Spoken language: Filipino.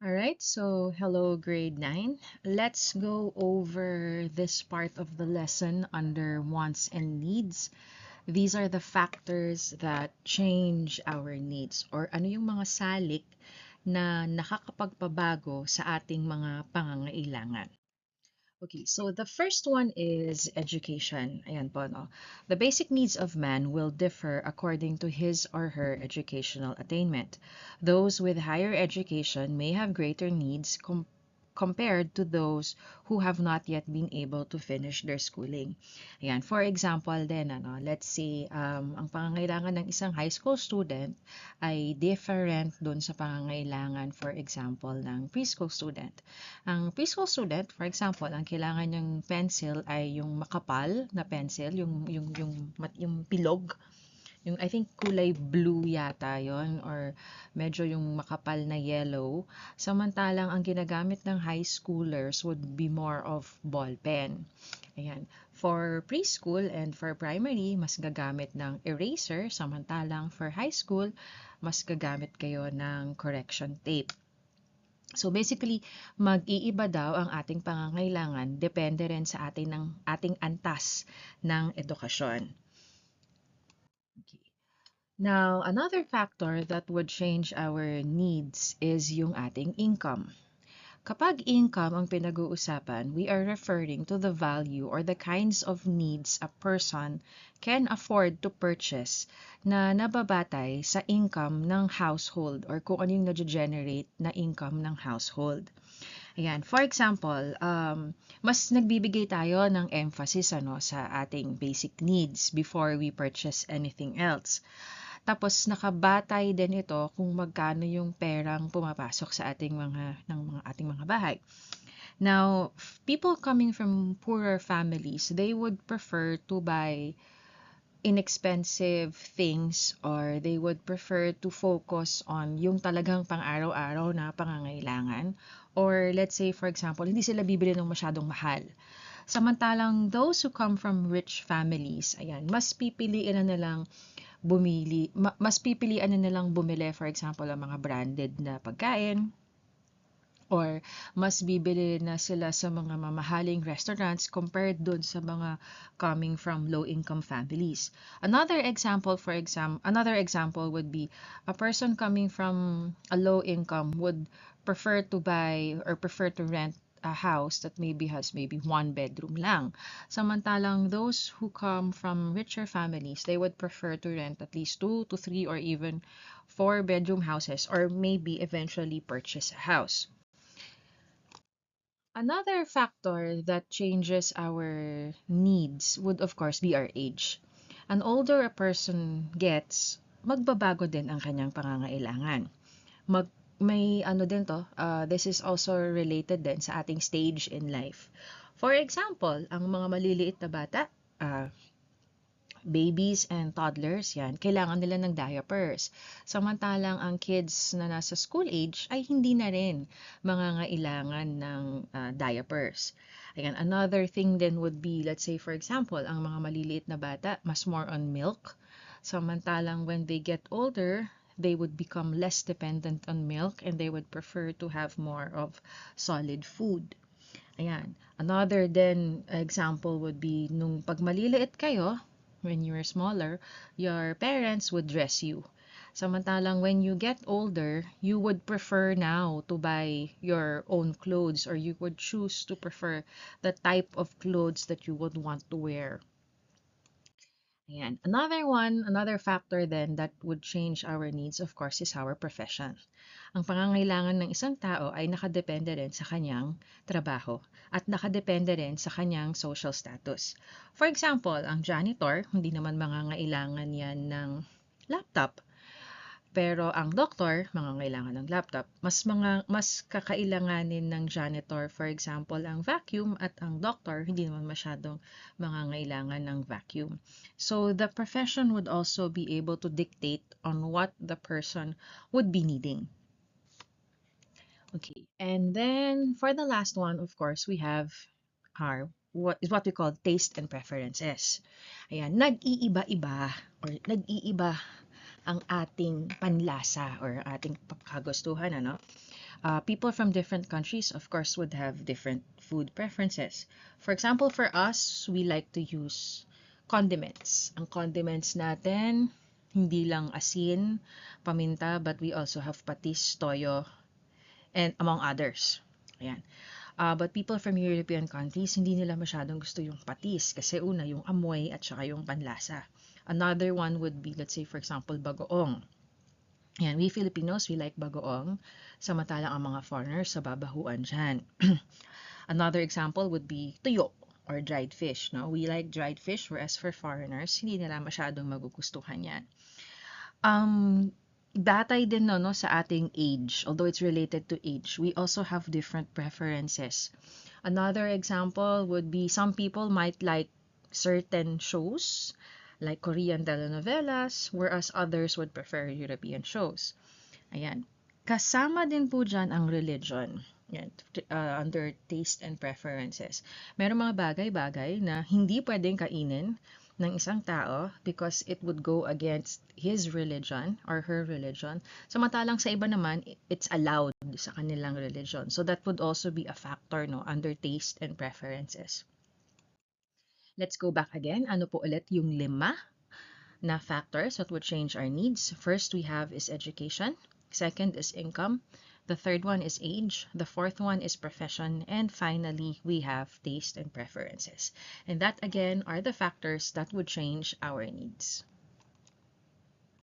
All right, so hello, grade 9. Let's go over this part of the lesson under wants and needs. These are the factors that change our needs or ano yung mga salik na nakakapagpabago sa ating mga pangangailangan. Okay, so the first one is education. Ayan po, no? The basic needs of man will differ according to his or her educational attainment. Those with higher education may have greater needs compared to those who have not yet been able to finish their schooling. Ayan, for example then, let's say, ang pangangailangan ng isang high school student ay different dun sa pangangailangan, for example, ng preschool student. Ang preschool student, for example, ang kailangan niyang pencil ay yung makapal na pencil, yung pilog, yung I think kulay blue yata yon or medyo yung makapal na yellow. Samantalang ang ginagamit ng high schoolers would be more of ball pen. Ayan. For preschool and for primary, mas gagamit ng eraser. Samantalang for high school, mas gagamit kayo ng correction tape. So basically, mag-iiba daw ang ating pangangailangan depende rin sa ating antas ng edukasyon. Okay. Now, another factor that would change our needs is yung ating income. Kapag income ang pinag-uusapan, we are referring to the value or the kinds of needs a person can afford to purchase na nababatay sa income ng household or kung ano yung na-generate na income ng household. Ayan, for example, mas nagbibigay tayo ng emphasis sa ating basic needs before we purchase anything else. Tapos nakabatay din ito kung magkano yung perang pumapasok sa ating mga bahay. Now, people coming from poorer families, they would prefer to buy inexpensive things or they would prefer to focus on yung talagang pang-araw-araw na pangangailangan. Or let's say, for example, hindi sila bibili ng masyadong mahal. Samantalang those who come from rich families, ayan, mas pipiliin na nilang bumili, for example, ang mga branded na pagkain, or mas bibili na sila sa mga mamahaling restaurants compared dun sa mga coming from low-income families. Another example would be a person coming from a low income would prefer to buy or prefer to rent a house that has maybe one bedroom lang. Samantalang those who come from richer families, they would prefer to rent at least 2 to 3 or even 4 bedroom houses or maybe eventually purchase a house. Another factor that changes our needs would of course be our age. An older a person gets, magbabago din ang kanyang pangangailangan. May ano din to, this is also related din sa ating stage in life. For example, ang mga maliliit na bata, babies and toddlers, yan, kailangan nila ng diapers. Samantalang ang kids na nasa school age ay hindi na rin mangangailangan ng diapers. Ayan, another thing then would be, let's say for example, ang mga maliliit na bata, mas more on milk. Samantalang when they get older, they would become less dependent on milk and they would prefer to have more of solid food. Ayan. Another then example would be nung pag maliliit kayo, when you were smaller, your parents would dress you. Samantalang when you get older, you would prefer now to buy your own clothes or you would choose to prefer the type of clothes that you would want to wear. Ayan. Another factor then that would change our needs, of course, is our profession. Ang pangangailangan ng isang tao ay nakadepende rin sa kanyang trabaho at nakadepende rin sa kanyang social status. For example, ang janitor, hindi naman mangangailangan yan ng laptop. Pero ang doktor, mangangailangan ng laptop. Mas kakailanganin ng janitor, for example, ang vacuum at ang doctor, hindi naman masyadong mangangailangan ng vacuum. So the profession would also be able to dictate on what the person would be needing. Okay, and then for the last one, of course, we have what we call taste and preferences. Ayan, nag-iiba-iba or nag-iiba ang ating panlasa or ating kagustuhan, ano? People from different countries, of course, would have different food preferences. For example, for us, we like to use condiments. Ang condiments natin, hindi lang asin, paminta, but we also have patis, toyo, and among others. Ayan. But people from European countries, hindi nila masyadong gusto yung patis kasi una, yung amoy at saka yung panlasa. Another one would be, let's say, for example, bagoong. Ayan, we Filipinos, we like bagoong. Samantalang ang mga foreigners, sa babahuan dyan. Another example would be tuyo or dried fish. No? We like dried fish, whereas for foreigners, hindi nila masyadong magugustuhan yan. Batay din no, sa ating age, although it's related to age, we also have different preferences. Another example would be some people might like certain shows, like Korean telenovelas, whereas others would prefer European shows. Ayan. Kasama din po dyan ang religion. Yan, under taste and preferences. Meron mga bagay-bagay na hindi pwedeng kainin ng isang tao because it would go against his religion or her religion. Samantalang sa iba naman, it's allowed sa kanilang religion. So that would also be a factor no, under taste and preferences. Let's go back again. Ano po ulit yung 5 na factors that would change our needs? First we have is education. Second is income. The third one is age. The fourth one is profession. And finally, we have taste and preferences. And that again are the factors that would change our needs.